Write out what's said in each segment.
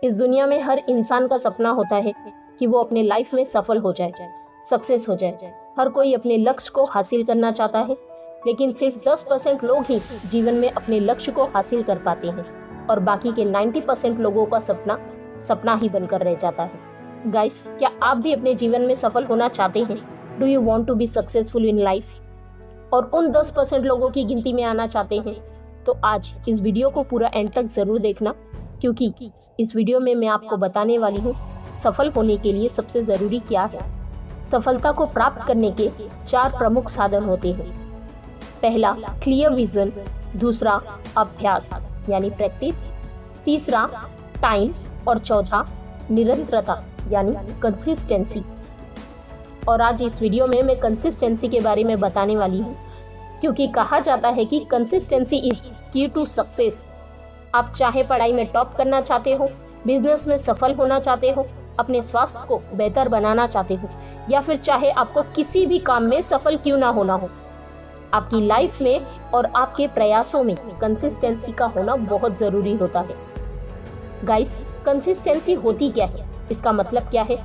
इस दुनिया में हर इंसान का सपना होता है कि वो अपने लाइफ में सफल हो जाए, सक्सेस हो जाए। हर कोई अपने लक्ष्य को हासिल करना चाहता है, लेकिन सिर्फ 10% लोग ही जीवन में अपने लक्ष्य को हासिल कर पाते हैं और बाकी के 90% लोगों का सपना सपना ही बनकर रह जाता है। गाइस, क्या आप भी अपने जीवन में सफल होना चाहते हैं? Do you want to be successful in life और उन 10% लोगों की गिनती में आना चाहते हैं? तो आज इस वीडियो को पूरा एंड तक जरूर देखना, क्योंकि इस वीडियो में मैं आपको बताने वाली हूँ सफल होने के लिए सबसे जरूरी क्या है। सफलता को प्राप्त करने के 4 प्रमुख साधन होते हैं। पहला, क्लियर विजन। दूसरा, अभ्यास यानी प्रैक्टिस। तीसरा, टाइम। और चौथा, निरंतरता यानी कंसिस्टेंसी। और आज इस वीडियो में मैं कंसिस्टेंसी के बारे में बताने वाली हूँ, क्योंकि कहा जाता है कि कंसिस्टेंसी इज की टू सक्सेस। आप चाहे पढ़ाई में टॉप करना चाहते हो, बिजनेस में सफल होना चाहते हो, अपने स्वास्थ्य को बेहतर बनाना चाहते हो, या फिर चाहे आपको किसी भी काम में सफल क्यों ना होना हो, आपकी लाइफ में और आपके प्रयासों में कंसिस्टेंसी का होना बहुत जरूरी होता है। गाइस, कंसिस्टेंसी होती क्या है? इसका मतलब क्या है?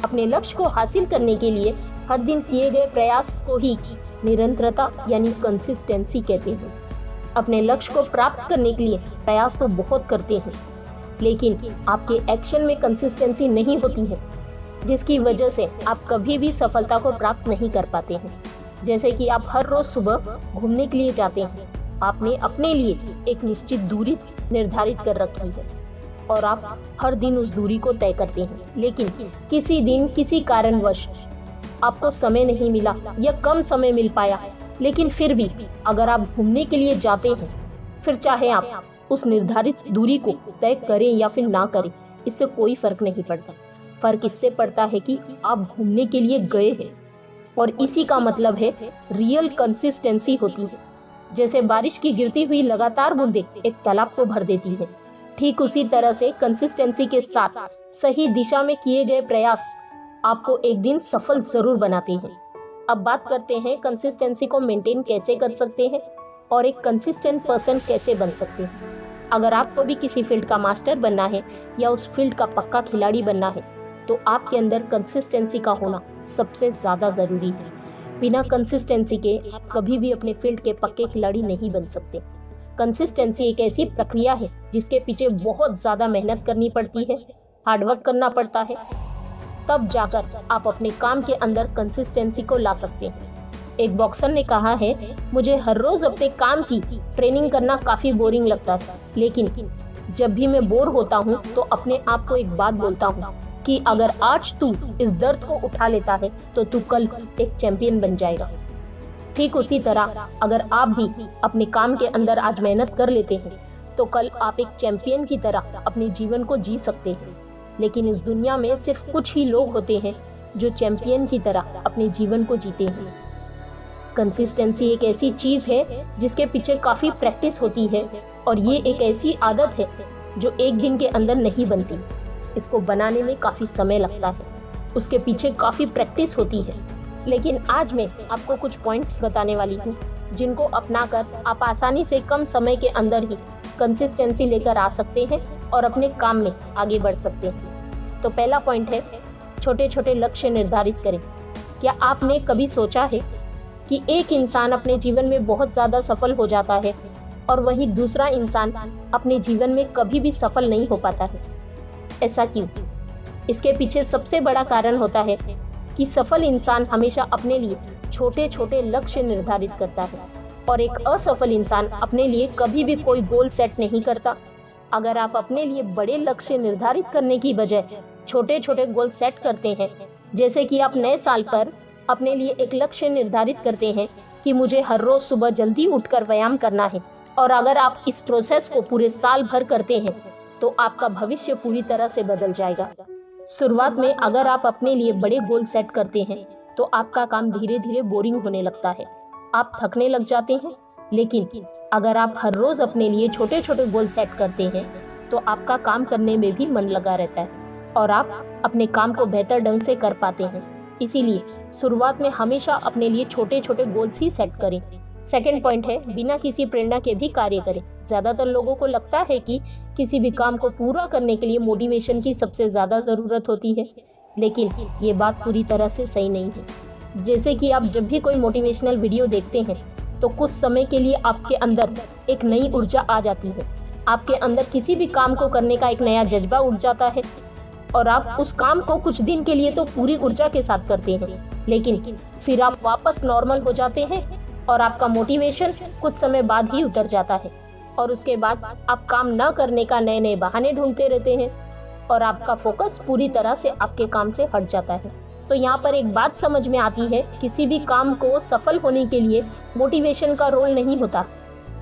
अपने लक्ष्य को हासिल करने के लिए हर दिन किए गए प्रयास को ही निरंतरता यानी कंसिस्टेंसी कहते हैं। अपने लक्ष्य को प्राप्त करने के लिए प्रयास तो बहुत करते हैं, लेकिन आपके एक्शन में कंसिस्टेंसी नहीं होती है, जिसकी वजह से आप कभी भी सफलता को प्राप्त नहीं कर पाते हैं। जैसे कि आप हर रोज सुबह घूमने के लिए जाते हैं, आपने अपने लिए एक निश्चित दूरी निर्धारित कर रखी है और आप हर दिन उस दूरी को तय करते हैं, लेकिन किसी दिन किसी कारणवश आपको समय नहीं मिला या कम समय मिल पाया, लेकिन फिर भी अगर आप घूमने के लिए जाते हैं, फिर चाहे आप उस निर्धारित दूरी को तय करें या फिर ना करें, इससे कोई फर्क नहीं पड़ता। फर्क इससे पड़ता है कि आप घूमने के लिए गए हैं, और इसी का मतलब है रियल कंसिस्टेंसी होती है। जैसे बारिश की गिरती हुई लगातार बूंदें एक तालाब को भर देती है, ठीक उसी तरह से कंसिस्टेंसी के साथ सही दिशा में किए गए प्रयास आपको एक दिन सफल जरूर बनाते हैं। अब बात करते हैं कंसिस्टेंसी को मेंटेन कैसे कर सकते हैं और एक कंसिस्टेंट पर्सन कैसे बन सकते हैं। अगर आपको भी किसी फील्ड का मास्टर बनना है या उस फील्ड का पक्का खिलाड़ी बनना है, तो आपके अंदर कंसिस्टेंसी का होना सबसे ज़्यादा ज़रूरी है। बिना कंसिस्टेंसी के आप कभी भी अपने फील्ड के पक्के खिलाड़ी नहीं बन सकते। कंसिस्टेंसी एक ऐसी प्रक्रिया है जिसके पीछे बहुत ज़्यादा मेहनत करनी पड़ती है, हार्डवर्क करना पड़ता है, तब जाकर आप अपने काम के अंदर कंसिस्टेंसी को ला सकते हैं। एक बॉक्सर ने कहा है, मुझे हर रोज अपने काम की ट्रेनिंग करना काफी बोरिंग लगता है, लेकिन जब भी मैं बोर होता हूँ तो अपने आप को एक बात बोलता हूँ कि अगर आज तू इस दर्द को उठा लेता है तो तू कल एक चैंपियन बन जाएगा। ठीक उसी तरह अगर आप भी अपने काम के अंदर आज मेहनत कर लेते हैं तो कल आप एक चैंपियन की तरह अपने जीवन को जी सकते हैं। लेकिन इस दुनिया में सिर्फ कुछ ही लोग होते हैं जो चैंपियन की तरह अपने जीवन को जीते हैं। कंसिस्टेंसी एक ऐसी चीज है जिसके पीछे काफी प्रैक्टिस होती है, और ये एक ऐसी आदत है जो एक दिन के अंदर नहीं बनती। इसको बनाने में काफी समय लगता है, उसके पीछे काफी प्रैक्टिस होती है। लेकिन आज मैं आपको कुछ पॉइंट्स बताने वाली हूँ जिनको अपनाकर आप आसानी से कम समय के अंदर ही कंसिस्टेंसी लेकर आ सकते हैं और अपने काम में आगे बढ़ सकते हैं। तो पहला पॉइंट है, छोटे छोटे लक्ष्य निर्धारित करें। क्या आपने कभी सोचा है कि एक इंसान अपने जीवन में बहुत ज़्यादा सफल हो जाता है और वहीं दूसरा इंसान अपने जीवन में कभी भी सफल नहीं हो पाता है? ऐसा क्यों? इसके पीछे सबसे बड़ा कारण होता है कि सफल इंसान हमेशा अपने लिए छोटे छोटे लक्ष्य निर्धारित करता है, और एक असफल इंसान अपने लिए कभी भी कोई गोल सेट नहीं करता। अगर आप अपने लिए बड़े लक्ष्य निर्धारित करने की बजाय छोटे छोटे गोल सेट करते हैं, जैसे कि आप नए साल पर अपने लिए एक लक्ष्य निर्धारित करते हैं कि मुझे हर रोज सुबह जल्दी उठकर व्यायाम करना है, और अगर आप इस प्रोसेस को पूरे साल भर करते हैं तो आपका भविष्य पूरी तरह से बदल जाएगा। शुरुआत में अगर आप अपने लिए बड़े गोल सेट करते हैं तो आपका काम धीरे धीरे बोरिंग होने लगता है, आप थकने लग जाते हैं। लेकिन अगर आप हर रोज अपने लिए छोटे छोटे गोल सेट करते हैं तो आपका काम करने में भी मन लगा रहता है और आप अपने काम को बेहतर ढंग से कर पाते हैं। इसीलिए शुरुआत में हमेशा अपने लिए छोटे छोटे गोल्स ही सेट करें। सेकंड पॉइंट है, बिना किसी प्रेरणा के भी कार्य करें। ज़्यादातर लोगों को लगता है कि किसी भी काम को पूरा करने के लिए मोटिवेशन की सबसे ज़्यादा ज़रूरत होती है, लेकिन ये बात पूरी तरह से सही नहीं है। जैसे कि आप जब भी कोई मोटिवेशनल वीडियो देखते हैं तो कुछ समय के लिए आपके अंदर एक नई ऊर्जा आ जाती है, आपके अंदर किसी भी काम को करने का एक नया जज्बा उठ जाता है और आप उस काम को कुछ दिन के लिए तो पूरी ऊर्जा के साथ करते हैं, लेकिन फिर आप वापस नॉर्मल हो जाते हैं और आपका मोटिवेशन कुछ समय बाद ही उतर जाता है और उसके बाद आप काम न करने का नए नए बहाने ढूंढते रहते हैं और आपका फोकस पूरी तरह से आपके काम से हट जाता है। तो यहाँ पर एक बात समझ में आती है, किसी भी काम को सफल होने के लिए मोटिवेशन का रोल नहीं होता,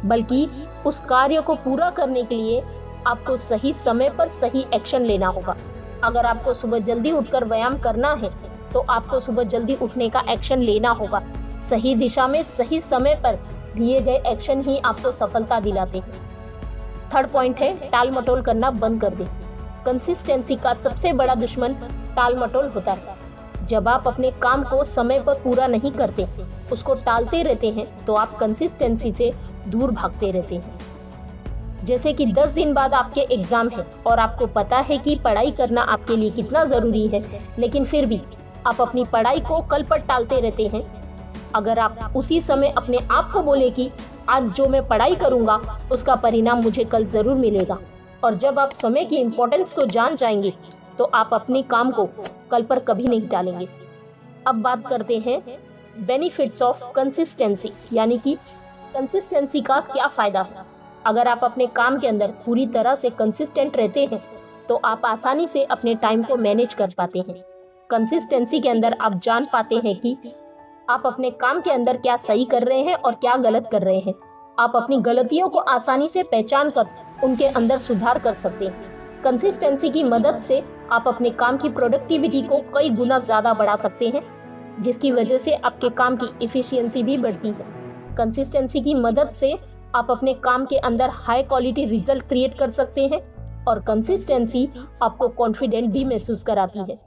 बल्कि उस कार्य को पूरा करने के लिए आपको सही समय पर सही एक्शन लेना होगा। अगर आपको सुबह जल्दी उठकर व्यायाम करना है तो आपको सुबह जल्दी उठने का एक्शन लेना होगा। सही दिशा में सही समय पर लिए गए एक्शन ही आपको सफलता दिलाते हैं। थर्ड पॉइंट है, टाल मटोल करना बंद कर दें। कंसिस्टेंसी का सबसे बड़ा दुश्मन टाल मटोल होता है। जब आप अपने काम को समय पर पूरा नहीं करते, उसको टालते रहते हैं, तो आप कंसिस्टेंसी से दूर भागते रहते हैं। जैसे कि 10 दिन बाद आपके एग्जाम है और आपको पता है कि पढ़ाई करना आपके लिए कितना ज़रूरी है, लेकिन फिर भी आप अपनी पढ़ाई को कल पर टालते रहते हैं। अगर आप उसी समय अपने आप को बोले कि आज जो मैं पढ़ाई करूंगा उसका परिणाम मुझे कल ज़रूर मिलेगा, और जब आप समय की इम्पोर्टेंस को जान जाएंगे तो आप अपने काम को कल पर कभी नहीं टालेंगे। अब बात करते हैं बेनिफिट्स ऑफ कंसिस्टेंसी, यानी कि कंसिस्टेंसी का क्या फ़ायदा है। अगर आप अपने काम के अंदर पूरी तरह से कंसिस्टेंट रहते हैं तो आप आसानी से अपने टाइम को मैनेज कर पाते हैं। कंसिस्टेंसी के अंदर आप जान पाते हैं कि आप अपने काम के अंदर क्या सही कर रहे हैं और क्या गलत कर रहे हैं। आप अपनी गलतियों को आसानी से पहचान कर उनके अंदर सुधार कर सकते हैं। कंसिस्टेंसी की मदद से आप अपने काम की प्रोडक्टिविटी को कई गुना ज़्यादा बढ़ा सकते हैं, जिसकी वजह से आपके काम की एफिशिएंसी भी बढ़ती है। कंसिस्टेंसी की मदद से आप अपने काम के अंदर हाई क्वालिटी रिजल्ट क्रिएट कर सकते हैं और कंसिस्टेंसी आपको कॉन्फिडेंट भी महसूस कराती है।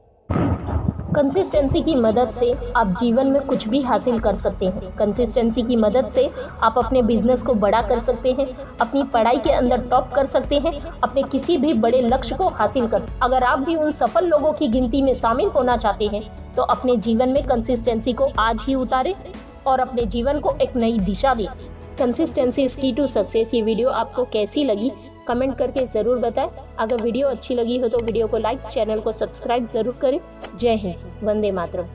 कंसिस्टेंसी की मदद से आप जीवन में कुछ भी हासिल कर सकते हैं। कंसिस्टेंसी की मदद से आप अपने बिजनेस को बड़ा कर सकते हैं, अपनी पढ़ाई के अंदर टॉप कर सकते हैं, अपने किसी भी बड़े लक्ष्य को हासिल कर सकते हैं। अगर आप भी उन सफल लोगों की गिनती में शामिल होना चाहते हैं तो अपने जीवन में कंसिस्टेंसी को आज ही उतारें और अपने जीवन को एक नई दिशा दें। कंसिस्टेंसी इज की टू सक्सेस। ये वीडियो आपको कैसी लगी कमेंट करके ज़रूर बताएं। अगर वीडियो अच्छी लगी हो तो वीडियो को लाइक, चैनल को सब्सक्राइब ज़रूर करें। जय हिंद, वंदे मातरम।